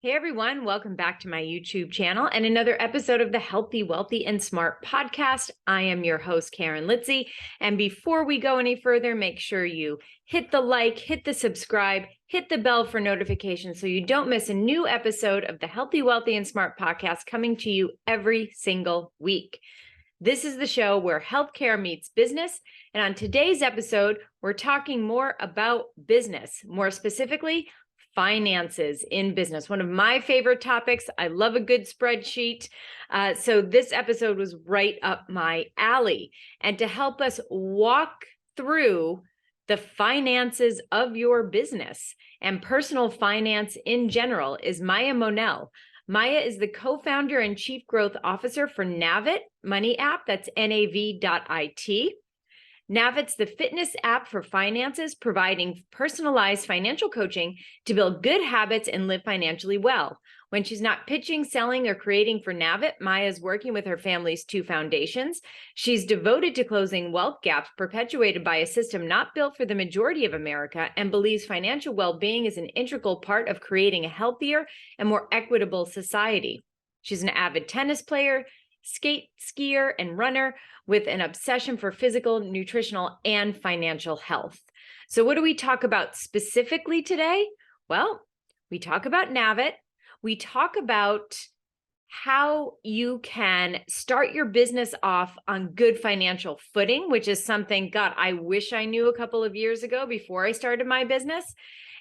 Hey everyone, welcome back to my YouTube channel and another episode of the Healthy, Wealthy, and Smart podcast. I am your host, Karen Litzy. And before we go any further, make sure you hit the like, hit the subscribe, hit the bell for notifications so you don't miss a new episode of the Healthy, Wealthy, and Smart podcast coming to you every single week. This is the show where healthcare meets business. And on today's episode, we're talking more about business, more specifically, finances in business. One of my favorite topics. I love a good spreadsheet. So this episode was right up my alley. And to help us walk through the finances of your business and personal finance in general is Maia Monell. Maia is the co-founder and chief growth officer for Nav.it Money app. That's Nav.it. Nav.it's the fitness app for finances, providing personalized financial coaching to build good habits and live financially well. When she's not pitching, selling, or creating for Nav.it, Maia is working with her family's two foundations. She's devoted to closing wealth gaps perpetuated by a system not built for the majority of America and believes financial well-being is an integral part of creating a healthier and more equitable society. She's an avid tennis player, skier, and runner with an obsession for physical, nutritional, and financial health. So what do we talk about specifically today? Well, we talk about Nav.it. We talk about how you can start your business off on good financial footing, which is something, God, I wish I knew a couple of years ago before I started my business.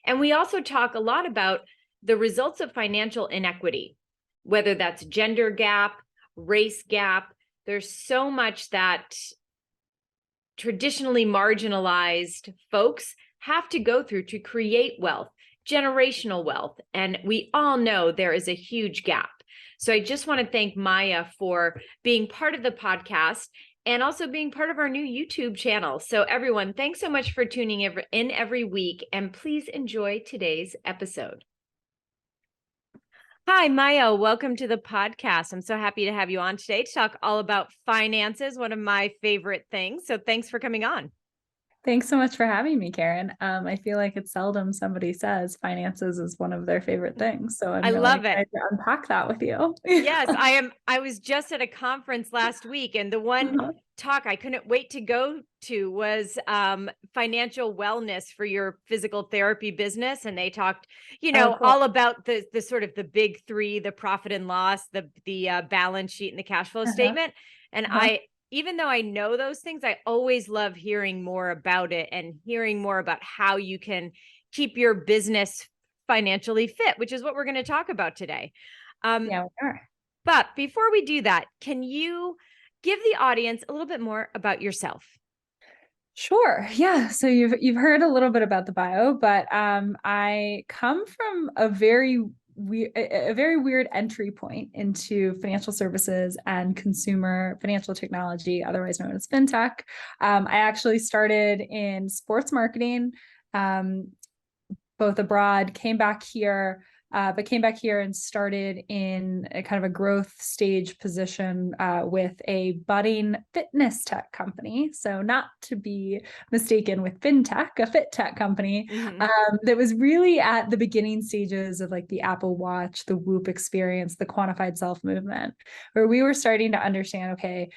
And we also talk a lot about the results of financial inequity, whether that's gender gap, race gap. There's so much that traditionally marginalized folks have to go through to create wealth, generational wealth. And we all know there is a huge gap. So I just want to thank Maia for being part of the podcast and also being part of our new YouTube channel. So everyone, thanks so much for tuning in every week, and please enjoy today's episode. Hi, Maia. Welcome to the podcast. I'm so happy to have you on today to talk all about finances, one of my favorite things. So thanks for coming on. Thanks so much for having me, Karen. I feel like it's seldom somebody says finances is one of their favorite things. So I'm really love excited to unpack that with you. Yes, I am. I was just at a conference last week, and the one talk I couldn't wait to go to was financial wellness for your physical therapy business. And they talked, Cool. all about the sort of the big three, the profit and loss, the balance sheet, and the cash flow statement. And even though I know those things, I always love hearing more about it and hearing more about how you can keep your business financially fit, which is what we're going to talk about today. Yeah, we are. But before we do that, can you give the audience a little bit more about yourself? Sure. Yeah. So you've heard a little bit about the bio, but I come from a very weird entry point into financial services and consumer financial technology, otherwise known as fintech. I actually started in sports marketing, both abroad, came back here and started in a kind of a growth stage position with a budding fitness tech company. So not to be mistaken with fintech, a fit tech company that was really at the beginning stages of like the Apple Watch, the Whoop experience, the quantified self movement, where we were starting to understand, okay,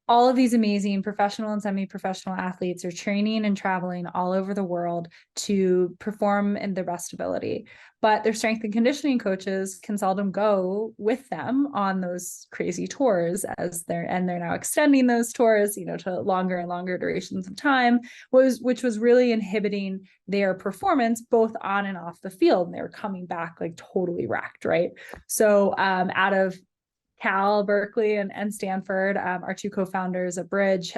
all of these amazing professional and semi-professional athletes are training and traveling all over the world to perform in their best ability. But their strength and conditioning coaches can seldom go with them on those crazy tours they're now extending those tours, to longer and longer durations of time, which was really inhibiting their performance both on and off the field. And they were coming back like totally wrecked, right? So out of Cal, Berkeley, and Stanford, our two co-founders at Bridge,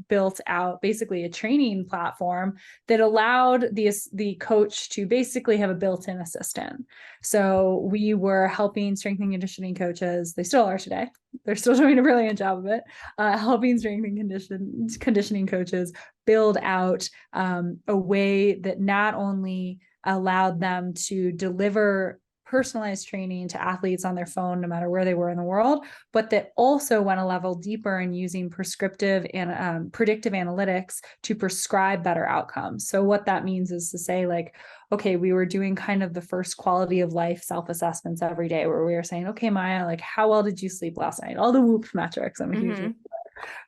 built out basically a training platform that allowed the coach to basically have a built-in assistant. So we were helping strength and conditioning coaches. They still are today. They're still doing a brilliant job of it, helping strength and conditioning coaches build out a way that not only allowed them to deliver personalized training to athletes on their phone, no matter where they were in the world, but that also went a level deeper in using prescriptive and predictive analytics to prescribe better outcomes. So what that means is to say, like, okay, we were doing kind of the first quality of life self-assessments every day where we were saying, okay, Maia, like, how well did you sleep last night? All the Whoop metrics. I'm a huge,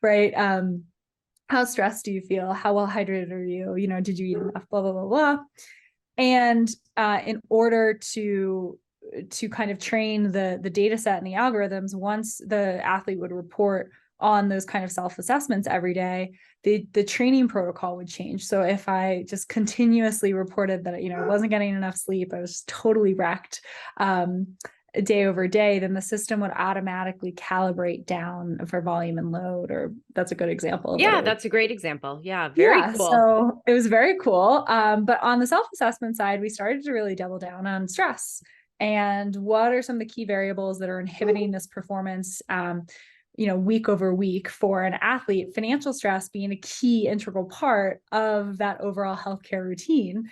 right? How stressed do you feel? How well hydrated are you? You know, did you eat enough? Blah, blah, blah, blah. And in order to kind of train the data set and the algorithms, once the athlete would report on those kind of self-assessments every day, the training protocol would change. So if I just continuously reported that, you know, I wasn't getting enough sleep, I was totally wrecked, day over day, then the system would automatically calibrate down for volume and load. Or that's a good example of Yeah, that's a great example. Yeah, very yeah, cool. so it was very cool. But on the self-assessment side, we started to really double down on stress and what are some of the key variables that are inhibiting this performance, you know, week over week for an athlete, financial stress being a key integral part of that overall healthcare routine.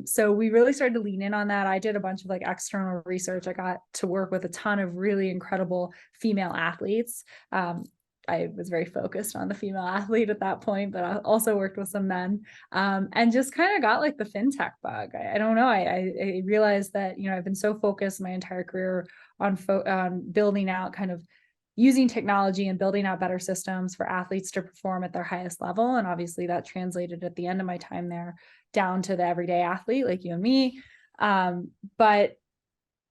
So we really started to lean in on that. I did a bunch of like external research. I got to work with a ton of really incredible female athletes. I was very focused on the female athlete at that point, but I also worked with some men, and just kind of got like the fintech bug. I don't know. I realized that, you know, I've been so focused my entire career on building out kind of using technology and building out better systems for athletes to perform at their highest level. And obviously that translated at the end of my time there down to the everyday athlete like you and me. But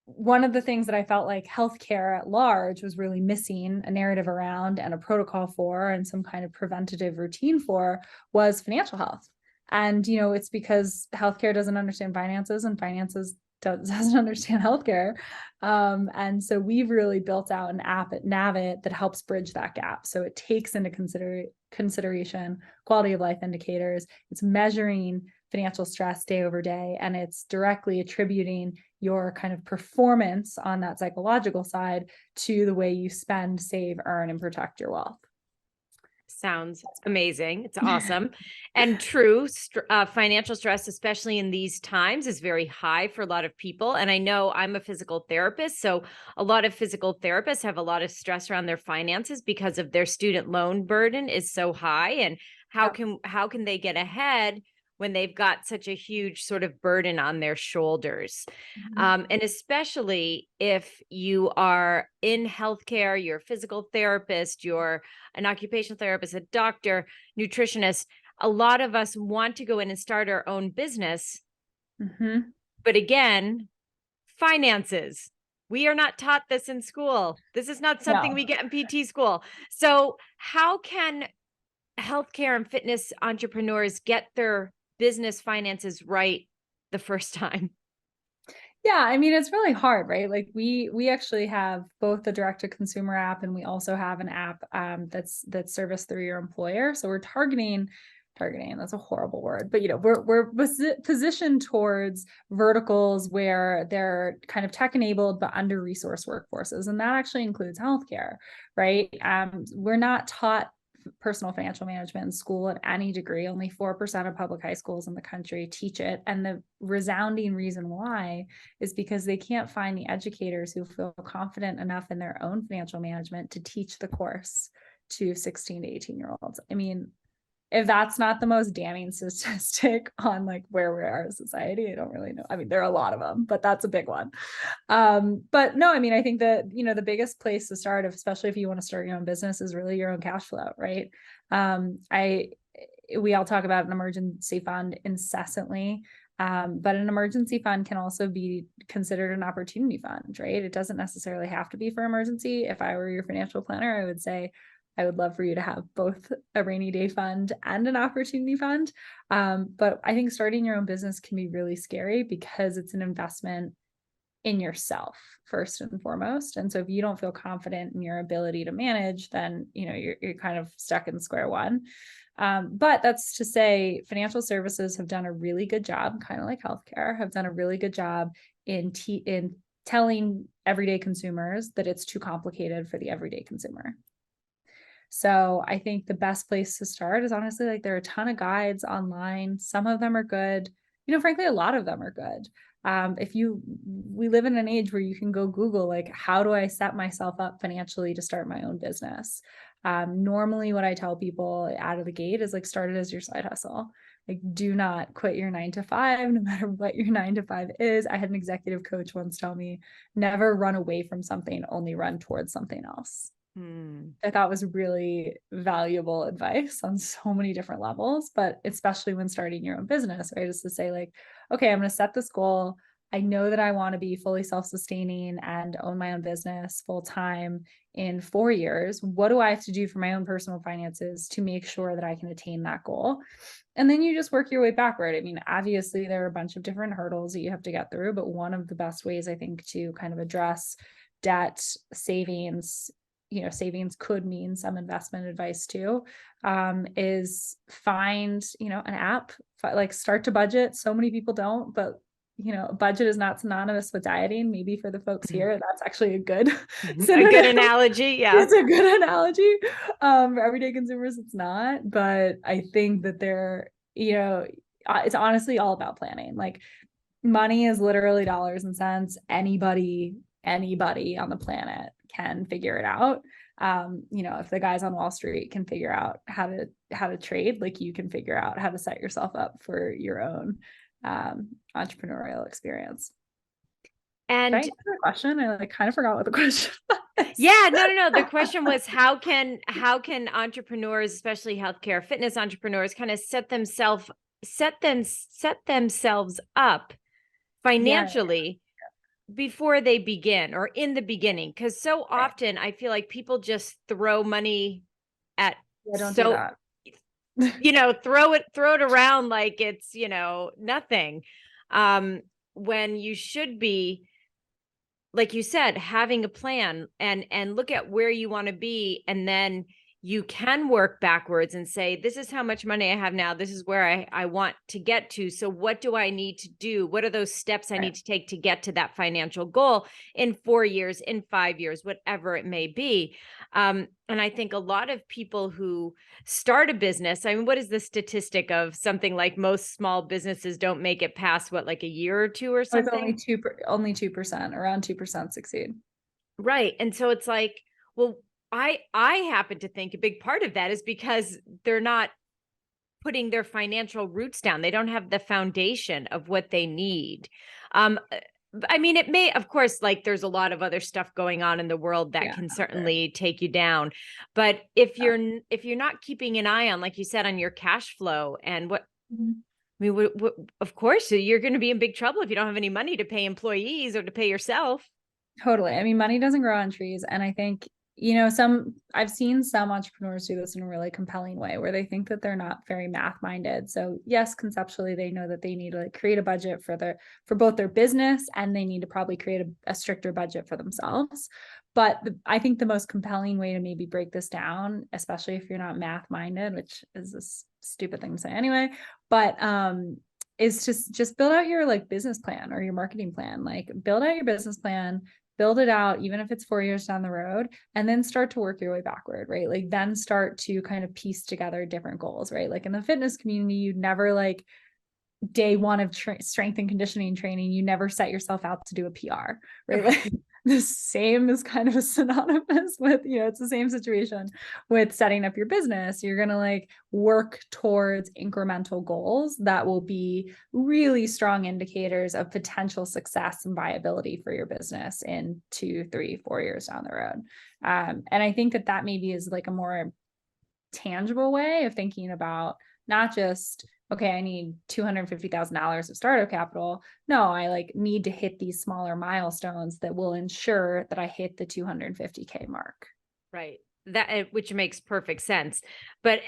one of the things that I felt like healthcare at large was really missing a narrative around and a protocol for and some kind of preventative routine for was financial health. And, you know, it's because healthcare doesn't understand finances and finances doesn't understand healthcare. And so we've really built out an app at Nav.it that helps bridge that gap. So it takes into consideration quality of life indicators. It's measuring financial stress day over day, and it's directly attributing your kind of performance on that psychological side to the way you spend, save, earn, and protect your wealth. Sounds amazing. It's awesome. And true, financial stress, especially in these times, is very high for a lot of people. And I know I'm a physical therapist, so a lot of physical therapists have a lot of stress around their finances because of their student loan burden is so high. And how can they get ahead when they've got such a huge sort of burden on their shoulders? And especially if you are in healthcare, you're a physical therapist, you're an occupational therapist, a doctor, nutritionist. A lot of us want to go in and start our own business. But again, finances. We are not taught this in school. This is not something we get in PT school. So how can healthcare and fitness entrepreneurs get their business finances right the first time? Yeah, I mean, it's really hard, right? Like we actually have both the direct to consumer app, and we also have an app that's serviced through your employer. So we're targeting, that's a horrible word, but you know, we're positioned towards verticals where they're kind of tech enabled but under resourced workforces, and that actually includes healthcare, right? We're not taught personal financial management in school at any degree. Only 4% of public high schools in the country teach it. And the resounding reason why is because they can't find the educators who feel confident enough in their own financial management to teach the course to 16 to 18-year-olds. I mean, if that's not the most damning statistic on like where we are as society, I don't really know. I mean, there are a lot of them, but that's a big one. But no, I mean, I think that, you know, the biggest place to start, especially if you want to start your own business, is really your own cash flow, right? We all talk about an emergency fund incessantly. But an emergency fund can also be considered an opportunity fund, right? It doesn't necessarily have to be for emergency. If I were your financial planner, I would say, I would love for you to have both a rainy day fund and an opportunity fund. But I think starting your own business can be really scary because it's an investment in yourself first and foremost. And so if you don't feel confident in your ability to manage, then, you know, you're kind of stuck in square one. But that's to say financial services have done a really good job, kind of like healthcare, have done a really good job in telling everyday consumers that it's too complicated for the everyday consumer. So I think the best place to start is honestly, like, there are a ton of guides online. Some of them are good. You know, frankly, a lot of them are good. we live in an age where you can go Google, like, how do I set myself up financially to start my own business? Normally what I tell people out of the gate is like, start it as your side hustle. Like, do not quit your 9 to 5, no matter what your 9 to 5 is. I had an executive coach once tell me, never run away from something, only run towards something else. I thought was really valuable advice on so many different levels, but especially when starting your own business, right? Is to say like, okay, I'm going to set this goal. I know that I want to be fully self-sustaining and own my own business full time in 4 years. What do I have to do for my own personal finances to make sure that I can attain that goal? And then you just work your way backward. I mean, obviously there are a bunch of different hurdles that you have to get through, but one of the best ways I think to kind of address debt, savings, savings could mean some investment advice too, is find, an app, like start to budget. So many people don't, but budget is not synonymous with dieting. Maybe for the folks here, that's actually a good analogy. Yeah. It's a good analogy. For everyday consumers, it's not, but I think that it's honestly all about planning. Like, money is literally dollars and cents. Anybody on the planet can figure it out. If the guys on Wall Street can figure out how to trade, like, you can figure out how to set yourself up for your own entrepreneurial experience. And did I answer the question? I kind of forgot what the question was. Yeah, no. The question was, how can entrepreneurs, especially healthcare, fitness entrepreneurs, kind of set themselves up financially before they begin, or in the beginning? Because so often I feel like people just throw money at do that. throw it around like it's nothing, when you should be, like you said, having a plan and look at where you want to be, and then you can work backwards and say, this is how much money I have now. This is where I want to get to. So what do I need to do? What are those steps I need to take to get to that financial goal in 4 years, in 5 years, whatever it may be? And I think a lot of people who start a business, I mean, what is the statistic of something like most small businesses don't make it past like a year or two or something? It's only 2%, around 2% succeed. Right. And so it's like, well, I happen to think a big part of that is because they're not putting their financial roots down. They don't have the foundation of what they need. I mean, it may, of course, like, there's a lot of other stuff going on in the world that can certainly take you down. But if you're not keeping an eye on, like you said, on your cash flow and what, I mean, of course, you're going to be in big trouble if you don't have any money to pay employees or to pay yourself. Totally. I mean, money doesn't grow on trees. And I think, I've seen some entrepreneurs do this in a really compelling way, where they think that they're not very math minded. So yes, conceptually, they know that they need to create a budget for both their business, and they need to probably create a stricter budget for themselves. But I think the most compelling way to maybe break this down, especially if you're not math minded, which is a stupid thing to say anyway, but, is just build out your business plan or your marketing plan. Like, build out your business plan, build it out, even if it's 4 years down the road, and then start to work your way backward, right? Like, then start to kind of piece together different goals, right? Like, in the fitness community, you'd never day one of strength and conditioning training, you never set yourself out to do a PR, right? Like, the same is kind of a synonymous with, it's the same situation with setting up your business. You're going to work towards incremental goals that will be really strong indicators of potential success and viability for your business in 2, 3, 4 years down the road. And I think that maybe is a more tangible way of thinking about not just, okay, I need $250,000 of startup capital. No, I need to hit these smaller milestones that will ensure that I hit the 250K mark. Right. That, which makes perfect sense. But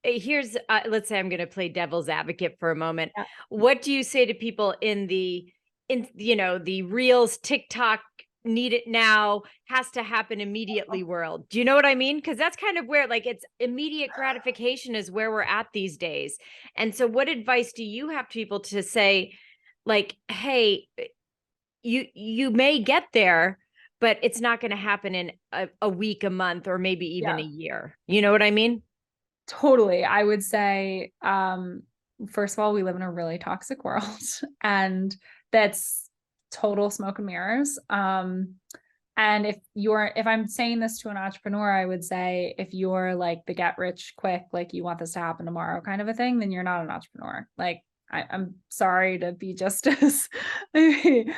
here's, let's say I'm going to play devil's advocate for a moment. Yeah. What do you say to people in the Reels, TikTok, need it now, has to happen immediately world? Do you know what I mean? Because that's kind of where it's immediate gratification is where we're at these days. And so what advice do you have to people to say, hey, you may get there, but it's not going to happen in a week, a month, or maybe even a year? You know what I mean? Totally. I would say, first of all, we live in a really toxic world, and that's total smoke and mirrors. And if I'm saying this to an entrepreneur, I would say, if you're like the get rich quick, like you want this to happen tomorrow kind of a thing, then you're not an entrepreneur. Like, I'm sorry to be just as, negative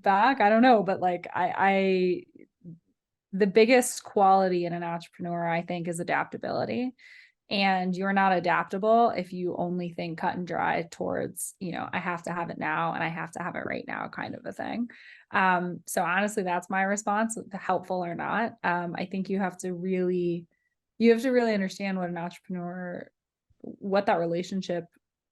back. I don't know, but like, the biggest quality in an entrepreneur, I think, is adaptability. And you're not adaptable if you only think cut and dry towards, I have to have it now and I have to have it right now kind of a thing. So honestly, that's my response, helpful or not. I think you have to really understand what that relationship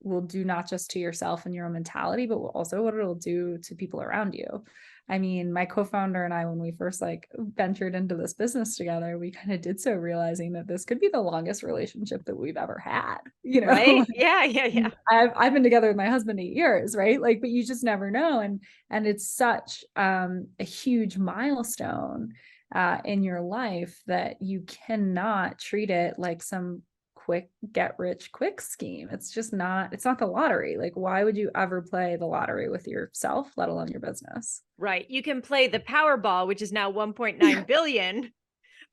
will do, not just to yourself and your own mentality, but also what it'll do to people around you. I mean, my co-founder and I, when we first like ventured into this business together, we kind of did so realizing that this could be the longest relationship that we've ever had, Right? Yeah. I've been together with my husband 8 years, right? Like, but you just never know. And it's such a huge milestone in your life that you cannot treat it like some quick get rich quick scheme. It's not the lottery. Like, why would you ever play the lottery with yourself, let alone your business? Right. You can play the Powerball, which is now 1.9 billion,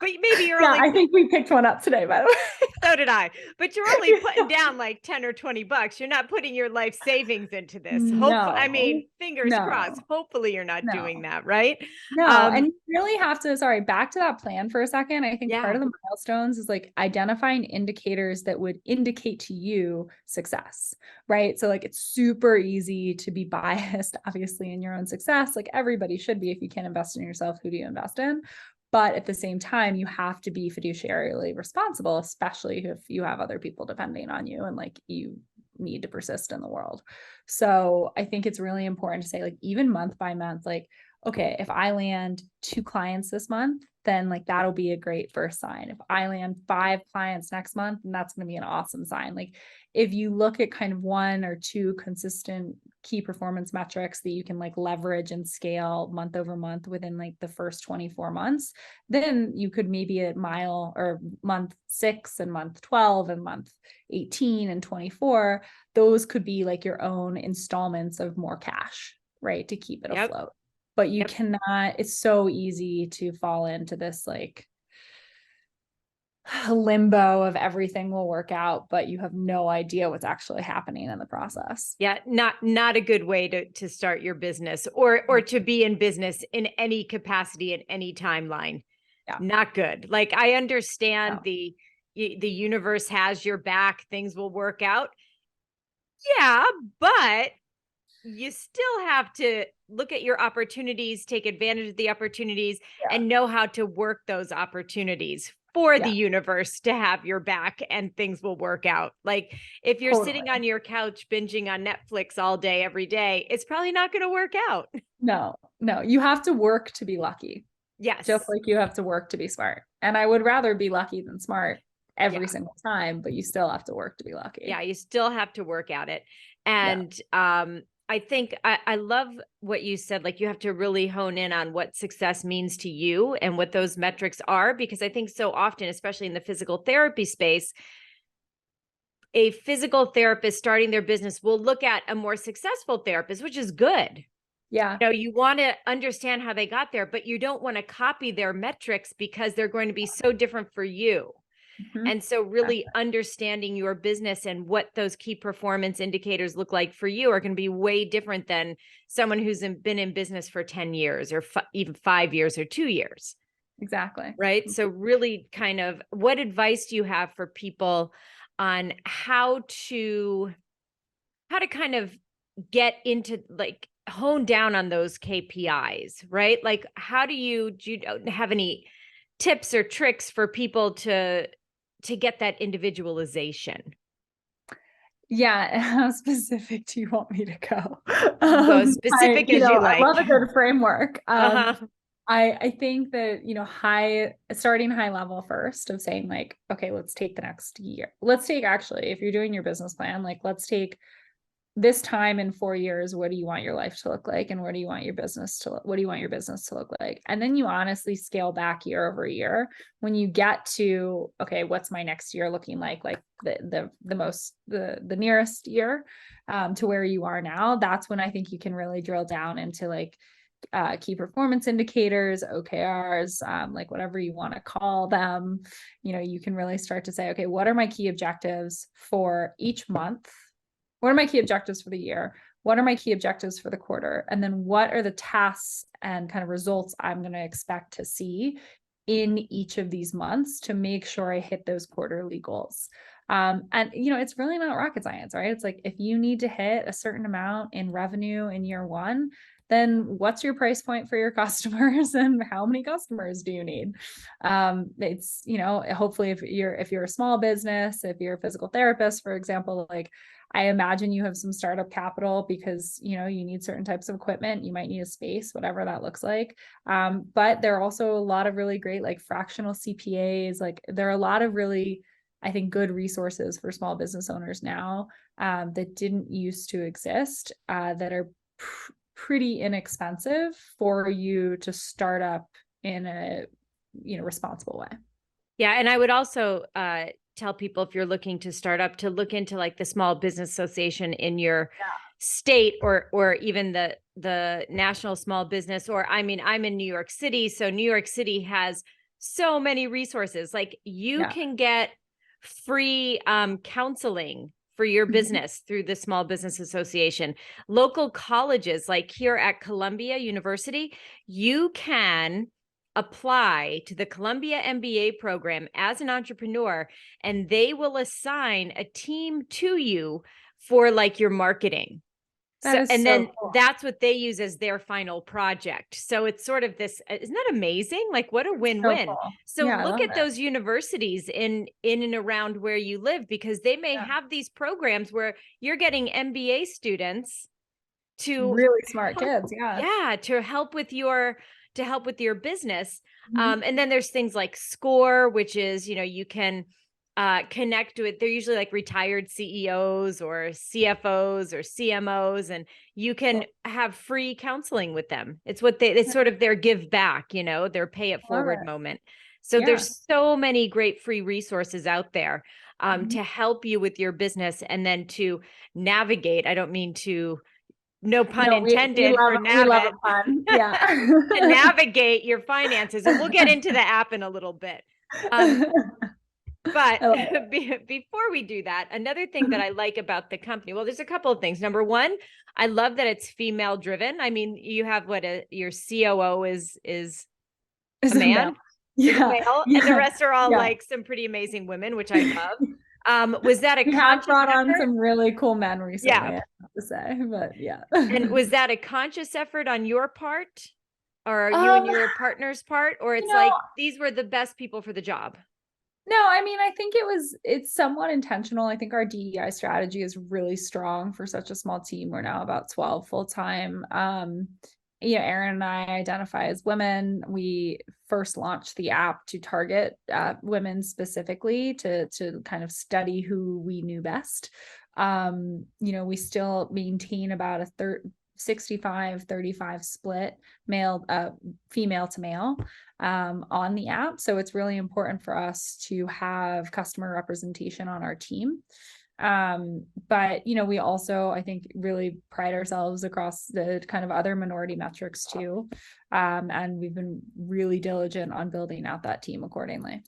but maybe you're Yeah, only, I think we picked one up today, by the way. so did I, but you're only putting down like 10 or 20 bucks. You're not putting your life savings into this. I mean, fingers crossed. Hopefully you're not doing that, right? No, and you really have to, sorry, back to that plan for a second. I think part Yeah. of the milestones is like identifying indicators that would indicate to you success, right? So like, it's super easy to be biased, obviously, in your own success. Like, everybody should be. If you can't invest in yourself, who do you invest in? But at the same time, you have to be fiduciarily responsible, especially if you have other people depending on you and like you need to persist in the world. So I think it's really important to say, like, even month by month, like, okay, if I land 2 clients this month, then like that'll be a great first sign. If I land 5 clients next month, then that's going to be an awesome sign. Like, if you look at kind of 1 or 2 consistent key performance metrics that you can like leverage and scale month over month within like the first 24 months, then you could maybe at month 6 and month 12 and month 18 and 24, those could be like your own installments of more cash, right? To keep it afloat. But you cannot, it's so easy to fall into this like limbo of everything will work out, but you have no idea what's actually happening in the process. Yeah, not a good way to start your business or to be in business in any capacity at any timeline. Yeah. Not good. Like, I understand the universe has your back, things will work out. Yeah, but you still have to look at your opportunities, take advantage of the opportunities, and know how to work those opportunities for the universe to have your back, and things will work out. Like, if you're sitting on your couch binging on Netflix all day, every day, it's probably not going to work out. No, you have to work to be lucky. Yes. Just like you have to work to be smart. And I would rather be lucky than smart every single time, but you still have to work to be lucky. Yeah, you still have to work at it. And I think I love what you said, like, you have to really hone in on what success means to you and what those metrics are, because I think so often, especially in the physical therapy space, a physical therapist starting their business will look at a more successful therapist, which is good. Yeah. You want to understand how they got there, but you don't want to copy their metrics because they're going to be so different for you. And so really understanding your business and what those key performance indicators look like for you are going to be way different than someone who's been in business for 10 years or even 5 years or 2 years. Exactly. Right. So really, kind of, what advice do you have for people on how to kind of get into, like, hone down on those KPIs, right? Like, do you have any tips or tricks for people to get that individualization? Yeah. How specific do you want me to go? Go as specific as you like. I love a good framework. I think that, starting high level first, of saying like, okay, let's take the next year. Let's take, actually, if you're doing your business plan, like, let's take this time in 4 years, what do you want your life to look like? And what do you want your business to look like? And then you honestly scale back year over year. When you get to, okay, what's my next year looking like the nearest year to where you are now, that's when I think you can really drill down into like key performance indicators, OKRs, like whatever you want to call them. You can really start to say, okay, what are my key objectives for each month? What are my key objectives for the year? What are my key objectives for the quarter? And then what are the tasks and kind of results I'm going to expect to see in each of these months to make sure I hit those quarterly goals? And it's really not rocket science, right? It's like, if you need to hit a certain amount in revenue in year one, then what's your price point for your customers and how many customers do you need? It's, hopefully if you're a small business, if you're a physical therapist, for example, like I imagine you have some startup capital because, you need certain types of equipment, you might need a space, whatever that looks like. But there are also a lot of really great, like fractional CPAs, like there are a lot of really, I think, good resources for small business owners now that didn't used to exist, that are pretty inexpensive for you to start up in a responsible way. Yeah, and I would also tell people, if you're looking to start up, to look into like the Small Business Association in your state, or even the National Small Business, or I'm in New York City, so New York City has so many resources. Like you can get free counseling for your business through the Small Business Association. Local colleges, like here at Columbia University, you can apply to the Columbia MBA program as an entrepreneur, and they will assign a team to you for like your marketing. Then cool. That's what they use as their final project. So it's sort of this, isn't that amazing? Like what a win-win. So, cool. So look at those universities in and around where you live, because they may have these programs where you're getting MBA students to really smart kids. To help with your business. And then there's things like SCORE, which is, you can connect with, they're usually like retired CEOs or CFOs or CMOs, and you can have free counseling with them. It's sort of their give back, their pay it forward moment. So there's so many great free resources out there to help you with your business, and then to navigate. I don't mean to, no pun intended, we love a pun. Yeah. To navigate your finances. And we'll get into the app in a little bit. But before we do that, another thing that I like about the company, well, there's a couple of things. Number one, I love that it's female driven. I mean, you have your COO is a man, male, and the rest are all like some pretty amazing women, which I love. Was that a conscious brought effort? On some really cool men recently, I have to say, but And was that a conscious effort on your part, or you and your partner's part, or it's like these were the best people for the job? No, I mean, I think it's somewhat intentional. I think our DEI strategy is really strong for such a small team. We're now about 12 full-time. Aaron and I identify as women. We first launched the app to target women specifically to kind of study who we knew best. We still maintain about a 65-35 split female to male on the app. So it's really important for us to have customer representation on our team. But we also, I think, really pride ourselves across the kind of other minority metrics too. And we've been really diligent on building out that team accordingly.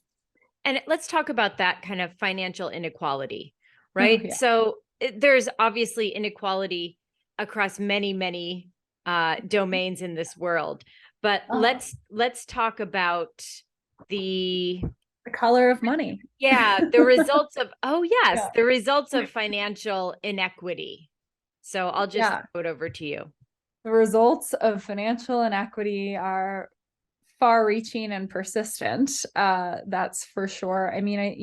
And let's talk about that kind of financial inequality, right? So there's obviously inequality across many, many domains in this world, but let's talk about the color of money. The results of the results of financial inequity. So I'll just throw it over to you. The results of financial inequity are far-reaching and persistent. That's for sure. I mean,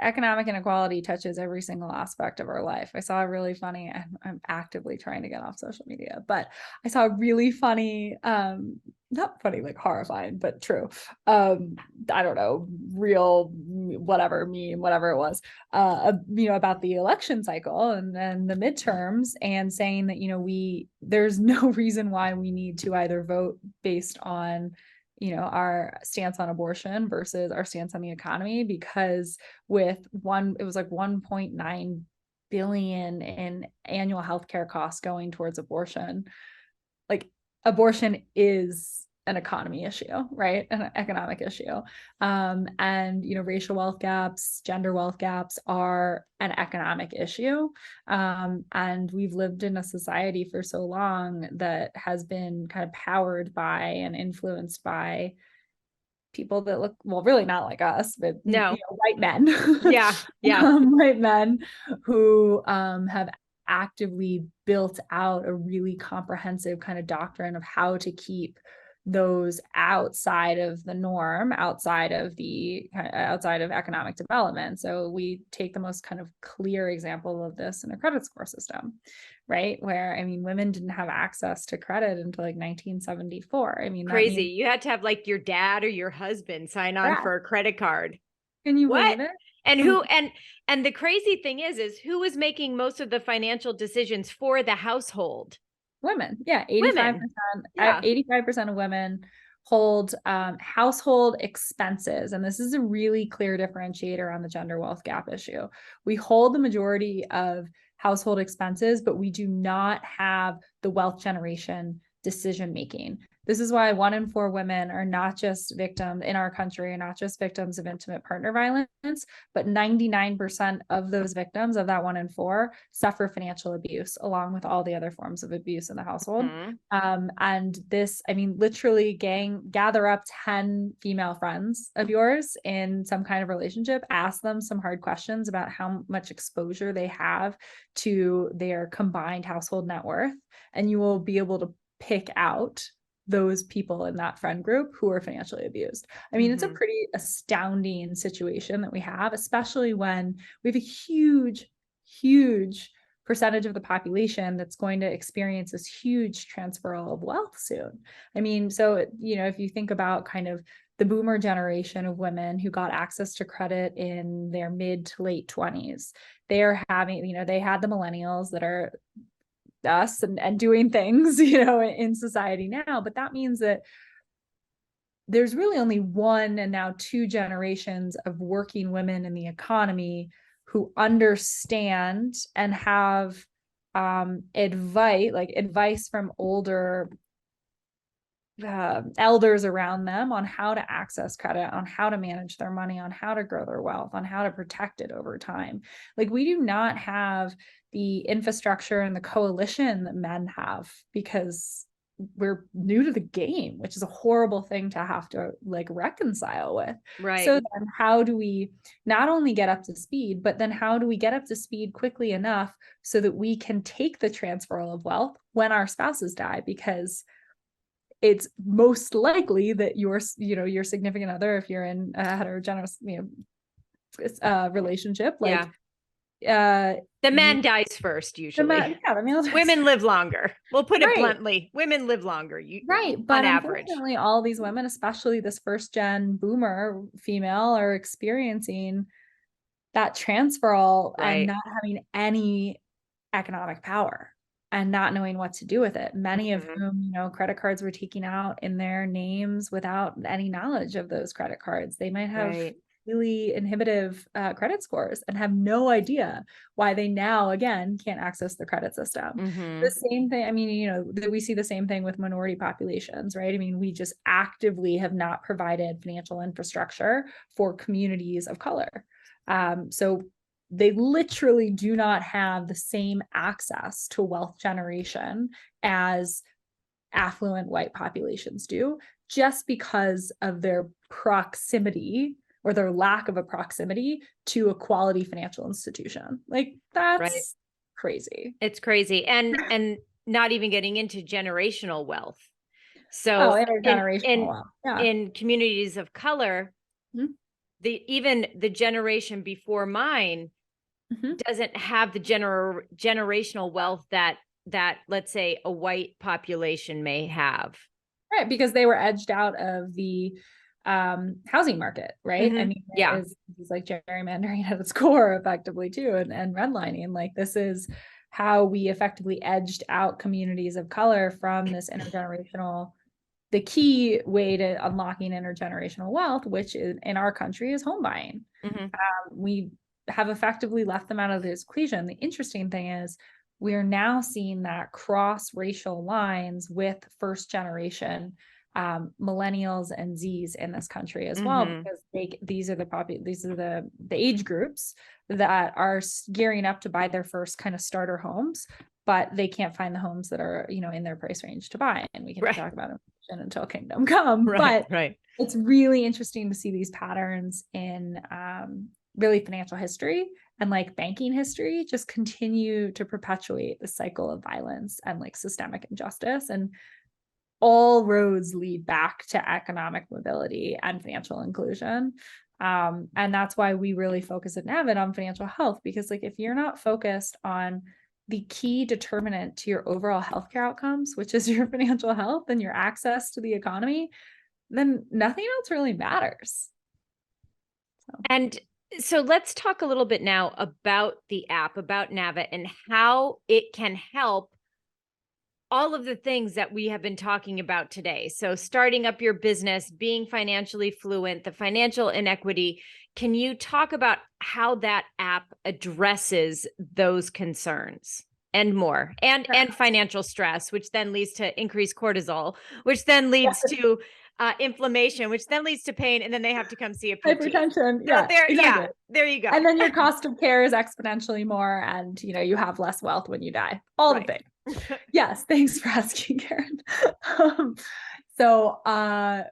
economic inequality touches every single aspect of our life. I saw a really funny, I'm actively trying to get off social media, but I saw a really funny not funny, like horrifying, but true. I don't know, real, whatever meme, whatever it was, about the election cycle and then the midterms, and saying that, there's no reason why we need to either vote based on, our stance on abortion versus our stance on the economy, because it was like 1.9 billion in annual healthcare costs going towards abortion. Like, abortion is an economy issue, right? An economic issue. And, racial wealth gaps, gender wealth gaps are an economic issue. And we've lived in a society for so long that has been kind of powered by and influenced by people that look, well, really not like us, but No. white men. Yeah. White men who have actively built out a really comprehensive kind of doctrine of how to keep those outside of the norm, outside of economic development. So we take the most kind of clear example of this in a credit score system, right? Where, women didn't have access to credit until like 1974. Crazy. You had to have like your dad or your husband sign on for a credit card. Can you What? believe it? And the crazy thing is who was making most of the financial decisions for the household? Women. Yeah. 85%, Yeah. 85% of women hold household expenses. And this is a really clear differentiator on the gender wealth gap issue. We hold the majority of household expenses, but we do not have the wealth generation decision making. This is why 1 in 4 women are not just victims in our country, are not just victims of intimate partner violence, but 99% of those victims, of that 1 in 4, suffer financial abuse along with all the other forms of abuse in the household. And this, literally gather up 10 female friends of yours in some kind of relationship, ask them some hard questions about how much exposure they have to their combined household net worth, and you will be able to pick out those people in that friend group who are financially abused. It's a pretty astounding situation that we have, especially when we have a huge, huge percentage of the population that's going to experience this huge transferal of wealth soon. So, if you think about kind of the boomer generation of women who got access to credit in their mid to late 20s, they're having, they had the millennials that are us and doing things, in society now. But that means that there's really only 1 and now 2 generations of working women in the economy who understand and have advice from older elders around them on how to access credit, on how to manage their money, on how to grow their wealth, on how to protect it over time. Like, we do not have the infrastructure and the coalition that men have, because we're new to the game, which is a horrible thing to have to reconcile with. Right. So then how do we not only get up to speed, but then how do we get up to speed quickly enough so that we can take the transferal of wealth when our spouses die? Because it's most likely that your significant other, if you're in a heterogeneous, relationship, the man dies first usually. Women live longer. We'll put it bluntly. Women live longer. But on average. Unfortunately, all these women, especially this first gen boomer female, are experiencing that transferal and not having any economic power and not knowing what to do with it. Many of whom, credit cards were taken out in their names without any knowledge of those credit cards. They might have really inhibitive credit scores and have no idea why they now, again, can't access the credit system. The same thing, we see the same thing with minority populations, right? We just actively have not provided financial infrastructure for communities of color. So they literally do not have the same access to wealth generation as affluent white populations do, just because of their proximity or their lack of a proximity to a quality financial institution. Like, that's crazy. It's crazy. And not even getting into generational wealth. So in communities of color, even the generation before mine doesn't have the generational wealth that let's say a white population may have. Right, because they were edged out of the housing market, right? I mean, Yeah. it's like gerrymandering at its core effectively too, and redlining. Like, this is how we effectively edged out communities of color from this intergenerational, the key way to unlocking intergenerational wealth, which is in our country is home buying. We have effectively left them out of this equation. The interesting thing is we are now seeing that cross racial lines with first generation millennials and Z's in this country as well, because these are the age groups that are gearing up to buy their first kind of starter homes, but they can't find the homes that are, you know, in their price range to buy. And we can talk about inflation until kingdom come. But it's really interesting to see these patterns in really financial history and like banking history just continue to perpetuate the cycle of violence and like systemic injustice. And all roads lead back to economic mobility and financial inclusion. And that's why we really focus at Nav.it on financial health, because like if you're not focused on the key determinant to your overall healthcare outcomes, which is your financial health and your access to the economy, then nothing else really matters. And so let's talk a little bit now about the app, about Nav.it, and how it can help all of the things that we have been talking about today. So starting up your business, being financially fluent, the financial inequity. Can you talk about how that app addresses those concerns and more, and financial stress, which then leads to increased cortisol, which then leads to inflammation, which then leads to pain, and then they have to come see a PT. Hypertension. So there you go. And then your cost of care is exponentially more, and you know, you have less wealth when you die. All the things. Yes, thanks for asking, Karen.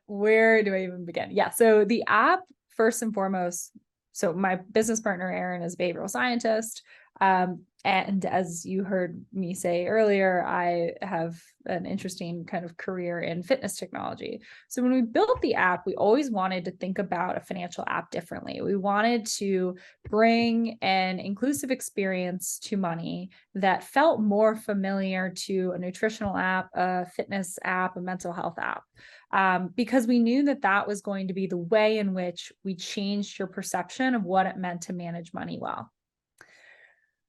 Where do I even begin? Yeah, so the app, first and foremost, so my business partner, Erin, is a behavioral scientist. And as you heard me say earlier, I have an interesting kind of career in fitness technology. So when we built the app, we always wanted to think about a financial app differently. We wanted to bring an inclusive experience to money that felt more familiar to a nutritional app, a fitness app, a mental health app. Because we knew that that was going to be the way in which we changed your perception of what it meant to manage money well.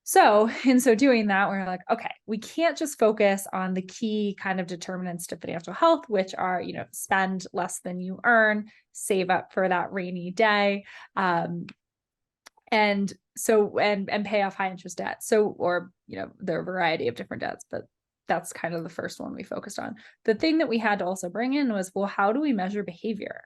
So in so doing that, we're like, okay, we can't just focus on the key kind of determinants to financial health, which are, you know, spend less than you earn, save up for that rainy day, and pay off high interest debt. So, or, you know, there are a variety of different debts, but that's kind of the first one we focused on. The thing that we had to also bring in was, well, how do we measure behavior?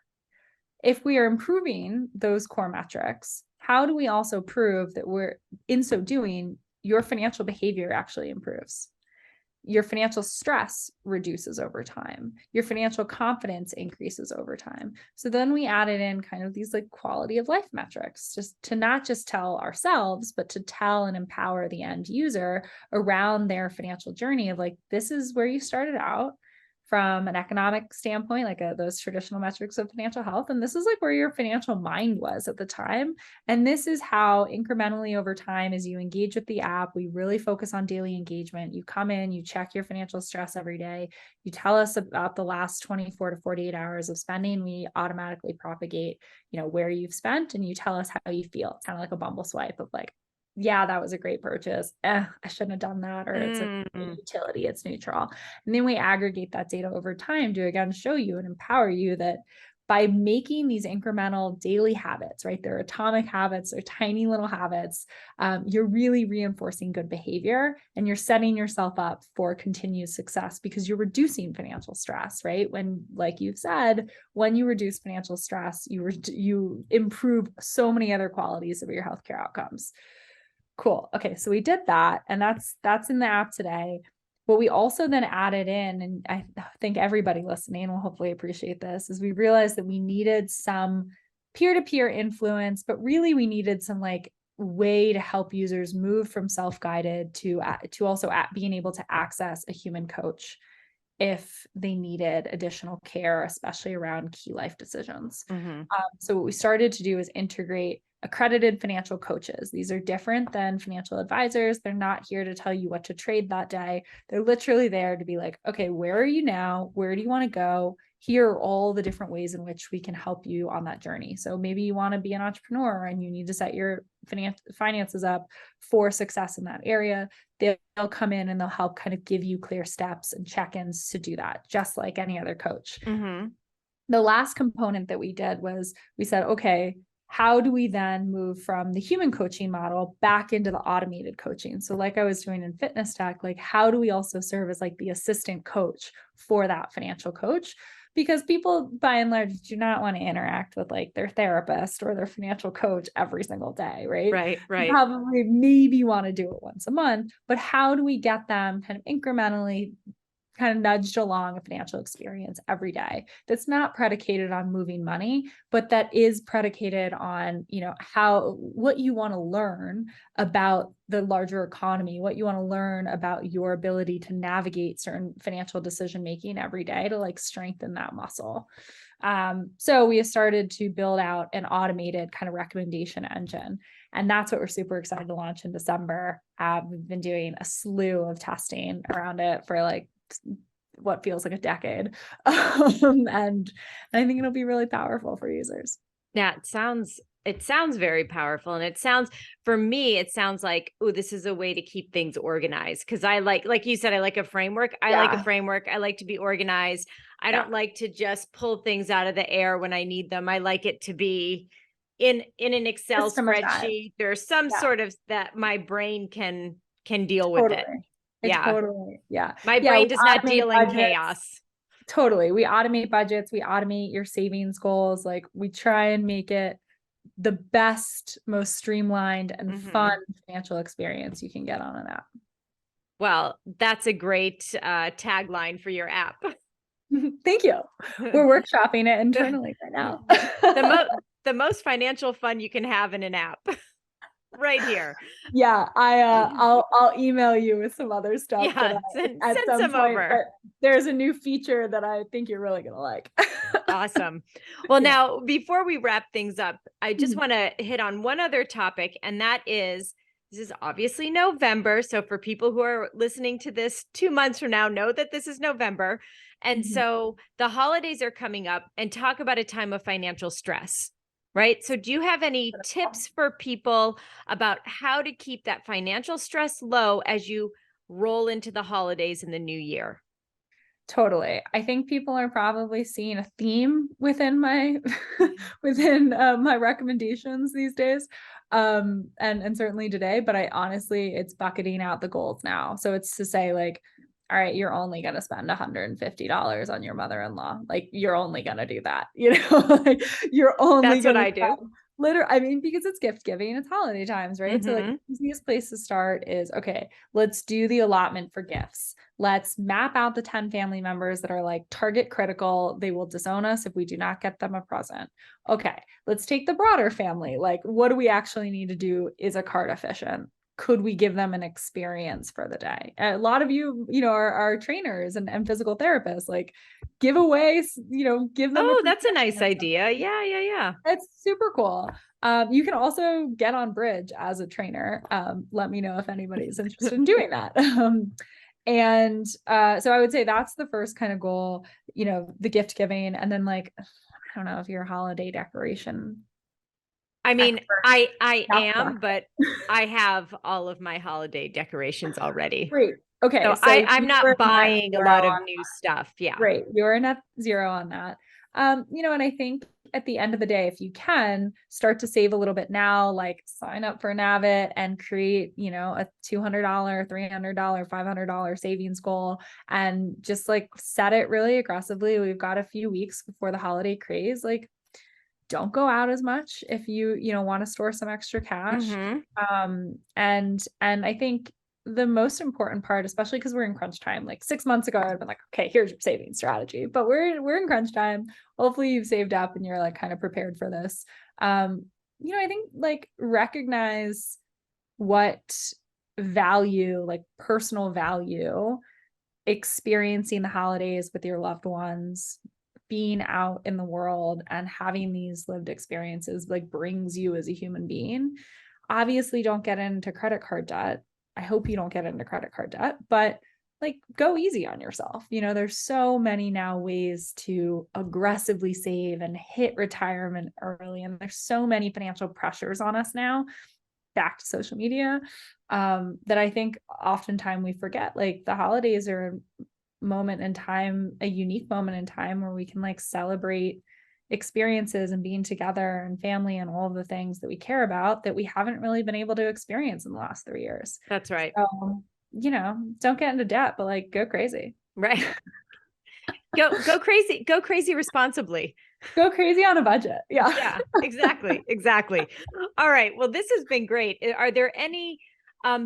If we are improving those core metrics, how do we also prove that we're, in so doing, your financial behavior actually improves? Your financial stress reduces over time. Your financial confidence increases over time. So then we added in kind of these like quality of life metrics, just to not just tell ourselves, but to tell and empower the end user around their financial journey of like, this is where you started out from an economic standpoint, like those traditional metrics of financial health. And this is like where your financial mind was at the time. And this is how incrementally over time, as you engage with the app, we really focus on daily engagement. You come in, you check your financial stress every day. You tell us about the last 24 to 48 hours of spending. We automatically propagate, you know, where you've spent, and you tell us how you feel. It's kind of like a bumble swipe of like, yeah, that was a great purchase. I shouldn't have done that. Or it's a utility, it's neutral. And then we aggregate that data over time to again show you and empower you that by making these incremental daily habits, right? They're atomic habits, they're tiny little habits. You're really reinforcing good behavior, and you're setting yourself up for continued success because you're reducing financial stress, right? When, like you've said, when you reduce financial stress, you improve so many other qualities of your healthcare outcomes. Cool. Okay. So we did that, and that's in the app today. What we also then added in, and I think everybody listening will hopefully appreciate this, is we realized that we needed some peer-to-peer influence, but really we needed some like way to help users move from self-guided to also being able to access a human coach if they needed additional care, especially around key life decisions. Mhm. So what we started to do is integrate accredited financial coaches. These are different than financial advisors. They're not here to tell you what to trade that day. They're literally there to be like, okay, where are you now? Where do you want to go? Here are all the different ways in which we can help you on that journey. So maybe you want to be an entrepreneur and you need to set your finances up for success in that area. They'll come in and they'll help kind of give you clear steps and check-ins to do that, just like any other coach. Mhm. The last component that we did was we said, okay, how do we then move from the human coaching model back into the automated coaching? So like I was doing in fitness tech, like how do we also serve as like the assistant coach for that financial coach? Because people by and large do not want to interact with like their therapist or their financial coach every single day, right? Right, right. Probably maybe want to do it once a month, but how do we get them kind of incrementally kind of nudged along a financial experience every day that's not predicated on moving money, but that is predicated on, what you want to learn about the larger economy, what you want to learn about your ability to navigate certain financial decision making every day to like strengthen that muscle. So we have started to build out an automated kind of recommendation engine. And that's what we're super excited to launch in December. We've been doing a slew of testing around it for like what feels like a decade. And I think it'll be really powerful for users. Yeah, it sounds very powerful. And for me, it sounds like, oh, this is a way to keep things organized. Cause I like you said, I like a framework. I like a framework. I like to be organized. I don't like to just pull things out of the air when I need them. I like it to be in an Excel spreadsheet. There's some sort of that my brain can deal with it. Yeah. My brain does not deal in chaos. Totally. We automate budgets. We automate your savings goals. Like we try and make it the best, most streamlined and fun financial experience you can get on an app. Well, that's a great tagline for your app. Thank you. We're workshopping it internally right now. The most financial fun you can have in an app. Right here. Yeah, I'll email you with some other stuff. Yeah, send some over. But there's a new feature that I think you're really gonna like. Awesome. Well, now before we wrap things up, I just want to hit on one other topic, and that is this is obviously November. So for people who are listening to this 2 months from now, know that this is November. And so the holidays are coming up, and talk about a time of financial stress. Right. So do you have any tips for people about how to keep that financial stress low as you roll into the holidays in the new year? Totally. I think people are probably seeing a theme within my within my recommendations these days. And certainly today, but I honestly it's bucketing out the goals now. So it's to say like, all right, you're only going to spend $150 on your mother-in-law. Like you're only going to do that, like you're only That's what I do. I mean, because it's gift giving, it's holiday times, right? So like the easiest place to start is, okay, let's do the allotment for gifts. Let's map out the 10 family members that are like target critical. They will disown us if we do not get them a present. Okay, let's take the broader family. Like, what do we actually need to do? Is a card efficient? Could we give them an experience for the day? A lot of you, are trainers and physical therapists, like give away, give them. Oh, that's a nice idea. Yeah. It's super cool. You can also get on Bridge as a trainer. Let me know if anybody's interested in doing that. And so I would say that's the first kind of goal, the gift giving. And then like, I don't know if you're a holiday decoration. I mean, I am, but I have all of my holiday decorations already. Great. Okay. So I'm not buying a lot of new stuff. Yeah. Great. You're a net zero on that. And I think at the end of the day, if you can start to save a little bit now, like sign up for Nav.it and create, a $200, $300, $500 savings goal and just like set it really aggressively. We've got a few weeks before the holiday craze. Like, don't go out as much if you want to store some extra cash. And I think the most important part, especially because we're in crunch time, like 6 months ago, I'd been like, okay, here's your saving strategy, but we're in crunch time. Hopefully you've saved up and you're like kind of prepared for this. I think like recognize what value, like personal value experiencing the holidays with your loved ones, being out in the world and having these lived experiences like brings you as a human being. Obviously, don't get into credit card debt. I hope you don't get into credit card debt, but like go easy on yourself. There's so many now ways to aggressively save and hit retirement early. And there's so many financial pressures on us now, back to social media, that I think oftentimes we forget. Like the holidays are a moment in time, a unique moment in time where we can like celebrate experiences and being together and family and all of the things that we care about that we haven't really been able to experience in the last 3 years. That's right. So, don't get into debt, but like go crazy. Right. Go crazy responsibly. Go crazy on a budget. Yeah. Yeah, exactly. Exactly. All right. Well, this has been great. Are there any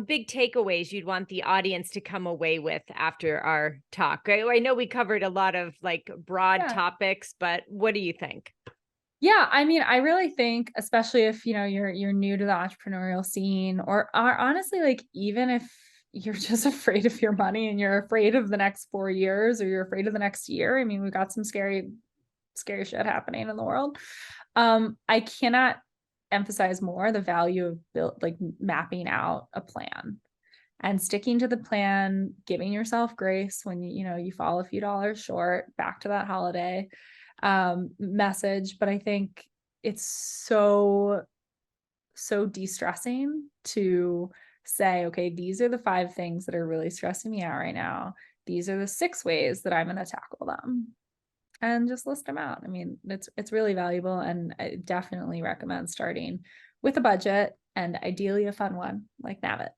big takeaways you'd want the audience to come away with after our talk? I know we covered a lot of like broad topics, but what do you think? Yeah, I mean, I really think, especially if you're new to the entrepreneurial scene, or are honestly like even if you're just afraid of your money and you're afraid of the next 4 years or you're afraid of the next year. I mean, we've got some scary shit happening in the world. I cannot emphasize more the value of mapping out a plan and sticking to the plan, giving yourself grace when you fall a few dollars short, back to that holiday message. But I think it's so de-stressing to say, okay, these are the 5 things that are really stressing me out right now. These are the 6 ways that I'm going to tackle them, and just list them out. I mean, it's really valuable, and I definitely recommend starting with a budget and ideally a fun one like Nav.it.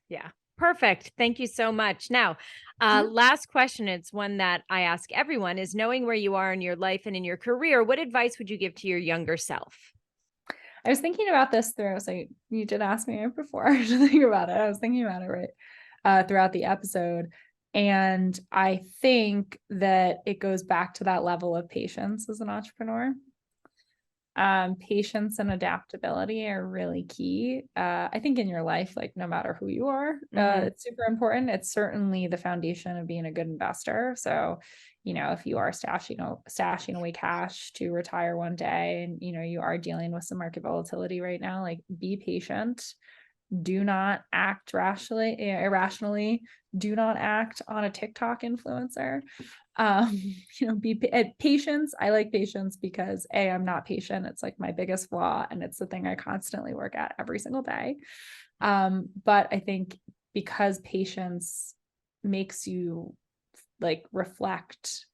Yeah. Perfect. Thank you so much. Now, last question. It's one that I ask everyone: is knowing where you are in your life and in your career, what advice would you give to your younger self? I was thinking about this you did ask me before to think about it. I was thinking about it throughout the episode. And I think that it goes back to that level of patience as an entrepreneur. Patience and adaptability are really key. I think in your life, like no matter who you are, it's super important. It's certainly the foundation of being a good investor. So, if you are stashing away cash to retire one day, and you are dealing with some market volatility right now, like be patient. Do not act irrationally. Do not act on a TikTok influencer. Patience. I like patience because I'm not patient. It's like my biggest flaw, and it's the thing I constantly work at every single day. But I think because patience makes you like reflect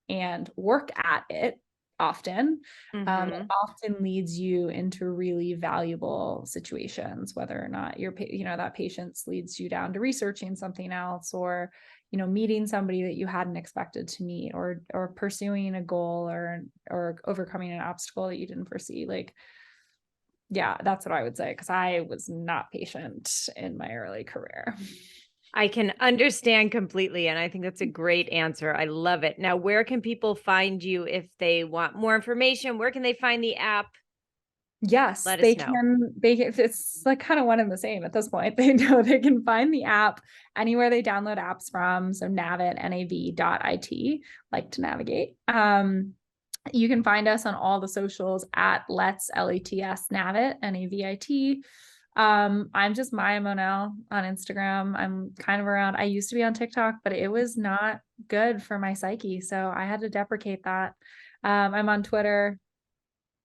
and work at it often, it often leads you into really valuable situations, whether or not that patience leads you down to researching something else, or meeting somebody that you hadn't expected to meet, or pursuing a goal, or overcoming an obstacle that you didn't foresee. Like, yeah, that's what I would say, because I was not patient in my early career. I can understand completely. And I think that's a great answer. I love it. Now, where can people find you if they want more information? Where can they find the app? Yes, Let us they know. can. It's like kind of one and the same at this point. They know they can find the app anywhere they download apps from. So Nav.it, Nav.it, like to navigate. You can find us on all the socials at Let's LETS Nav.it, Navit. I'm just Maia Monell on Instagram. I'm kind of around. I used to be on TikTok, but it was not good for my psyche, so I had to deprecate that. I'm on Twitter.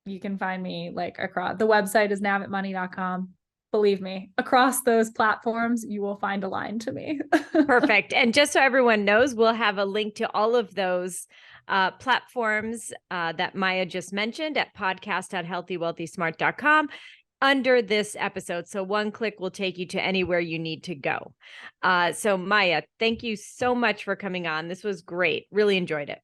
You can find me like across the website is navitmoney.com. Believe me, across those platforms, you will find a line to me. Perfect. And just so everyone knows, we'll have a link to all of those platforms that Maia just mentioned at podcast.healthywealthysmart.com under this episode. So one click will take you to anywhere you need to go. So Maia, thank you so much for coming on. This was great. Really enjoyed it.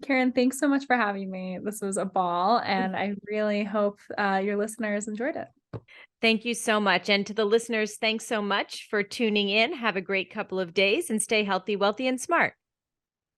Karen, thanks so much for having me. This was a ball, and I really hope your listeners enjoyed it. Thank you so much. And to the listeners, thanks so much for tuning in. Have a great couple of days and stay healthy, wealthy, and smart.